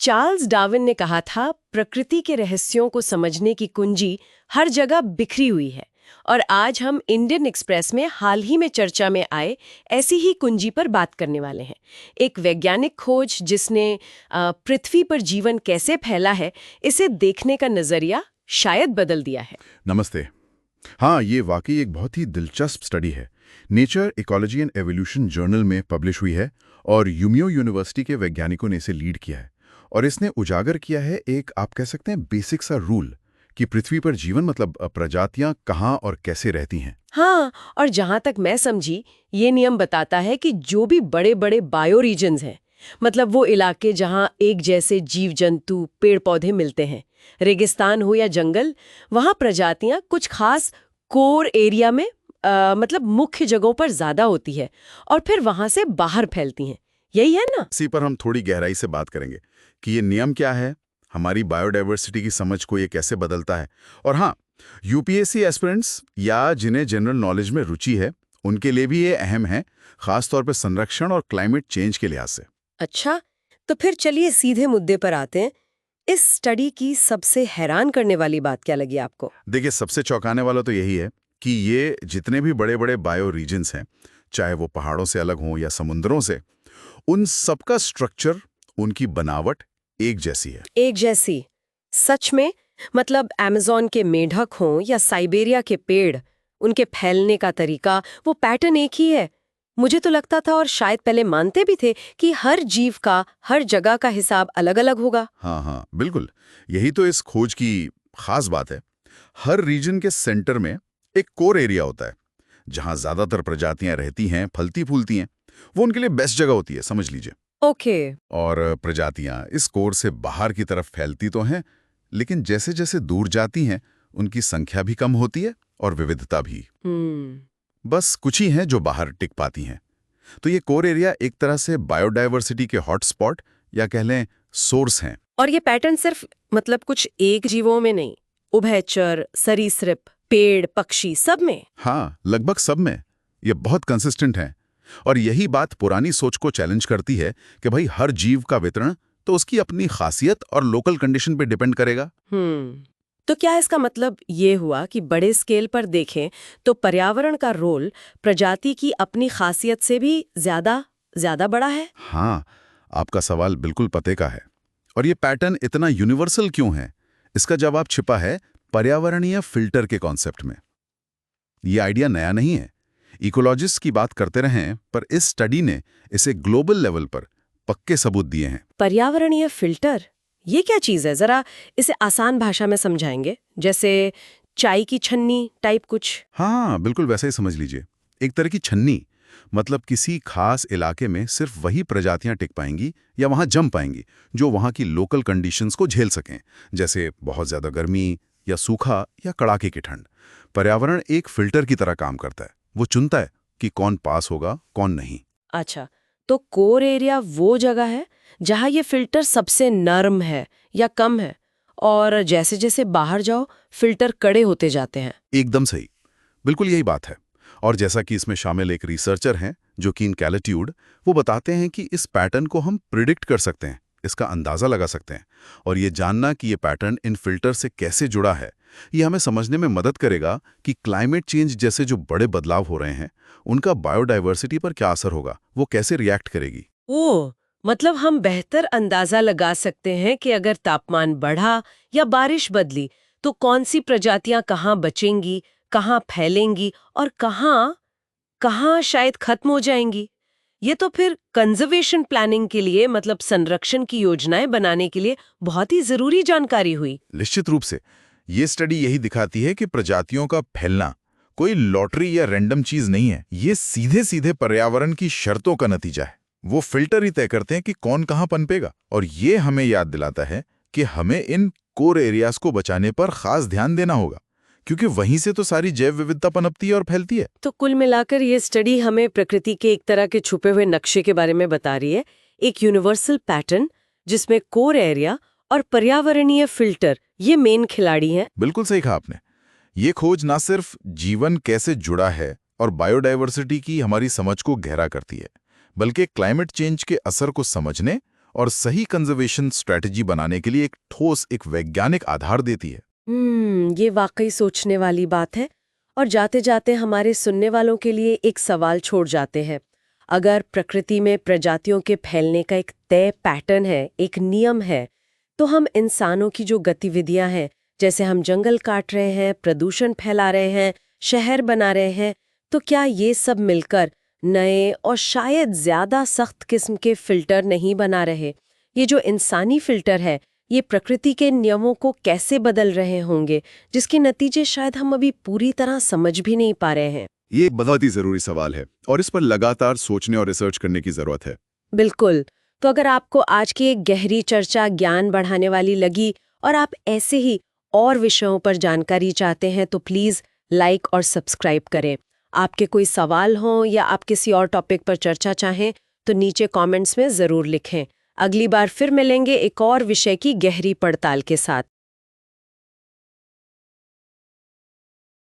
Charles Darwin ने कहा था, प्रकृति के रहस्यों को समझने की कुंजी हर जगह बिखरी हुई है। और आज हम इंडियन एक्सप्रेस में हाल ही में चर्चा में आए ऐसी ही कुंजी पर बात करने वाले हैं। एक वैज्ञानिक खोज जिसने पृथ्वी पर जीवन कैसे फैला है, इसे देखने का नजरिया शायद बदल दिया है। नमस्ते। हाँ, ये वाकई एक बहुत ही दिलचस्प स्टडी है। Nature ecology and evolution journal में पब्लिश हुई है और यूमियो यूनिवर्सिटी के वैज्ञानिकों ने इसे लीड किया है। और इसने उजागर किया है एक, आप कह सकते हैं, बेसिक सा रूल कि पृथ्वी पर जीवन मतलब प्रजातियां कहाँ और कैसे रहती हैं। हाँ, और जहां तक मैं समझी, ये नियम बताता है कि जो भी बड़े बड़े बायो रीजन्स हैं, मतलब वो इलाके जहां एक जैसे जीव जंतु पेड़ पौधे मिलते हैं, रेगिस्तान हो या जंगल, वहां प्रजातियां कुछ खास कोर एरिया में मतलब मुख्य जगहों पर ज्यादा होती है और फिर वहां से बाहर फैलती हैं। यही है ना? इसी पर हम थोड़ी गहराई से बात करेंगे कि ये नियम क्या है, हमारी बायोडायवर्सिटी की समझ को ये कैसे बदलता है। और हाँ, यूपीएससी एस्पिरेंट्स या जिन्हें जनरल नॉलेज में रुचि है, उनके लिए भी ये अहम है, खासतौर पर संरक्षण और क्लाइमेट चेंज के लिहाज से। अच्छा, तो फिर चलिए सीधे मुद्दे पर आते हैं। इस स्टडी की सबसे हैरान करने वाली बात क्या लगी आपको? देखिए, सबसे चौंकाने वाला तो यही है कि ये जितने भी बड़े बड़े बायो रीजन्स हैं, चाहे वो पहाड़ों से अलग हों या समुद्रों से, उन सबका स्ट्रक्चर, उनकी बनावट एक जैसी है। एक जैसी? सच में? मतलब अमेज़न के मेंढक हों या साइबेरिया के पेड़, उनके फैलने का तरीका, वो पैटर्न एक ही है? मुझे तो लगता था, और शायद पहले मानते भी थे, कि हर जीव का हर जगह का हिसाब अलग-अलग होगा। हाँ, बिल्कुल। यही तो इस खोज की खास बात है। हर रीजन के सेंटर में एक कोर एरिया होता है, जहां ज्यादातर प्रजातियां रहती हैं, फलती फूलती हैं। वो उनके लिए बेस्ट जगह होती है, समझ लीजिए। ओके। और प्रजातियां इस कोर से बाहर की तरफ फैलती तो हैं, लेकिन जैसे जैसे दूर जाती हैं, उनकी संख्या भी कम होती है और विविधता भी। बस कुछ ही हैं जो बाहर टिक पाती हैं। तो ये कोर एरिया एक तरह से बायोडायवर्सिटी के हॉटस्पॉट या कह लें सोर्स हैं। और ये पैटर्न सिर्फ मतलब कुछ एक जीवों में नहीं, उभयचर, सरीसृप, पेड़, पक्षी, सब में? हाँ, लगभग सब में ये बहुत कंसिस्टेंट हैं। और यही बात पुरानी सोच को चैलेंज करती है कि भाई हर जीव का वितरण तो उसकी अपनी खासियत और लोकल कंडीशन पे डिपेंड करेगा। तो क्या इसका मतलब ये हुआ कि बड़े स्केल पर देखें तो पर्यावरण का रोल प्रजाति की अपनी खासियत से भी ज्यादा बड़ा है? हाँ, आपका सवाल बिल्कुल पते का है। और ये पैटर्न इतना यूनिवर्सल क्यों है, इसका जवाब छिपा है पर्यावरणीय फिल्टर के कॉन्सेप्ट में। ये आइडिया नया नहीं है, इकोलॉजिस्ट की बात करते रहे हैं, पर इस स्टडी ने इसे ग्लोबल लेवल पर पक्के सबूत दिए हैं। पर्यावरणीय फिल्टर, ये क्या चीज है? जरा इसे आसान भाषा में समझाएंगे, जैसे चाय की छन्नी टाइप कुछ? हाँ, बिल्कुल वैसा ही समझ लीजिए। एक तरह की छन्नी, मतलब किसी खास इलाके में सिर्फ वही प्रजातियां टिक पाएंगी या वहां जम पाएंगी जो वहां की लोकल कंडीशंस को झेल सकें, जैसे बहुत ज्यादा गर्मी या सूखा या कड़ाके की ठंड। पर्यावरण एक फिल्टर की तरह काम करता है, वो चुनता है कि कौन पास होगा, कौन नहीं। अच्छा, तो कोर एरिया वो जगह है जहां ये फिल्टर सबसे नरम है या कम है, और जैसे जैसे बाहर जाओ फिल्टर कड़े होते जाते हैं। एकदम सही, बिल्कुल यही बात है। और जैसा कि इसमें शामिल एक रिसर्चर हैं जो कीन कैलेट्यूड, वो बताते हैं कि इस पैटर्न को हम प्रिडिक्ट कर सकते हैं, इसका अंदाजा लगा सकते हैं। और ये जानना कि ये पैटर्न इन फिल्टर से कैसे जुड़ा है, ये हमें समझने में मदद करेगा कि क्लाइमेट चेंज जैसे जो बड़े बदलाव हो रहे हैं, उनका बायोडायवर्सिटी पर क्या असर होगा, वो कैसे रिएक्ट करेगी। ओह, मतलब हम बेहतर अंदाजा लगा सकते हैं कि अगर तापमान बढ़ा या बारिश बदली तो कौन सी प्रजातियां कहाँ बचेंगी, कहाँ फैलेंगी और कहाँ कहाँ शायद खत्म हो जाएंगी। ये तो फिर कंजर्वेशन प्लानिंग के लिए, मतलब संरक्षण की योजनाएं बनाने के लिए बहुत ही जरूरी जानकारी हुई। निश्चित रूप से ये स्टडी यही दिखाती है कि प्रजातियों का फैलना कोई लॉटरी या रैंडम चीज नहीं है, ये सीधे सीधे पर्यावरण की शर्तों का नतीजा है। वो फिल्टर ही तय करते हैं कि कौन कहाँ पनपेगा। और ये हमें याद दिलाता है कि हमें इन कोर एरियाज को बचाने पर खास ध्यान देना होगा, क्योंकि वहीं से तो सारी जैव विविधता पनपती है और फैलती है। तो कुल मिलाकर ये स्टडी हमें प्रकृति के एक तरह के छुपे हुए नक्शे के बारे में बता रही है, एक यूनिवर्सल पैटर्न जिसमें कोर एरिया और पर्यावरणीय फिल्टर ये मेन खिलाड़ी हैं। बिल्कुल सही कहा आपने। ये खोज ना सिर्फ जीवन कैसे जुड़ा है और बायोडायवर्सिटी की हमारी समझ को गहरा करती है, बल्कि क्लाइमेट चेंज के असर को समझने और सही कंजर्वेशन स्ट्रेटजी बनाने के लिए एक ठोस, एक वैज्ञानिक आधार देती है। ये वाकई सोचने वाली बात है। और जाते जाते हमारे सुनने वालों के लिए एक सवाल छोड़ जाते हैं। अगर प्रकृति में प्रजातियों के फैलने का एक तय पैटर्न है, एक नियम है, तो हम इंसानों की जो गतिविधियां हैं, जैसे हम जंगल काट रहे हैं, प्रदूषण फैला रहे हैं, शहर बना रहे हैं, तो क्या ये सब मिलकर नए और शायद ज्यादा सख्त किस्म के फिल्टर नहीं बना रहे? ये जो इंसानी फिल्टर है, ये प्रकृति के नियमों को कैसे बदल रहे होंगे, जिसके नतीजे शायद हम अभी पूरी तरह समझ भी नहीं पा रहे हैं। ये एक बहुत ही जरूरी सवाल है और इस पर लगातार सोचने और रिसर्च करने की जरूरत है। बिल्कुल। तो अगर आपको आज की एक गहरी चर्चा ज्ञान बढ़ाने वाली लगी और आप ऐसे ही और विषयों पर जानकारी चाहते हैं, तो प्लीज़ लाइक और सब्सक्राइब करें। आपके कोई सवाल हों या आप किसी और टॉपिक पर चर्चा चाहें, तो नीचे कमेंट्स में ज़रूर लिखें। अगली बार फिर मिलेंगे एक और विषय की गहरी पड़ताल के साथ।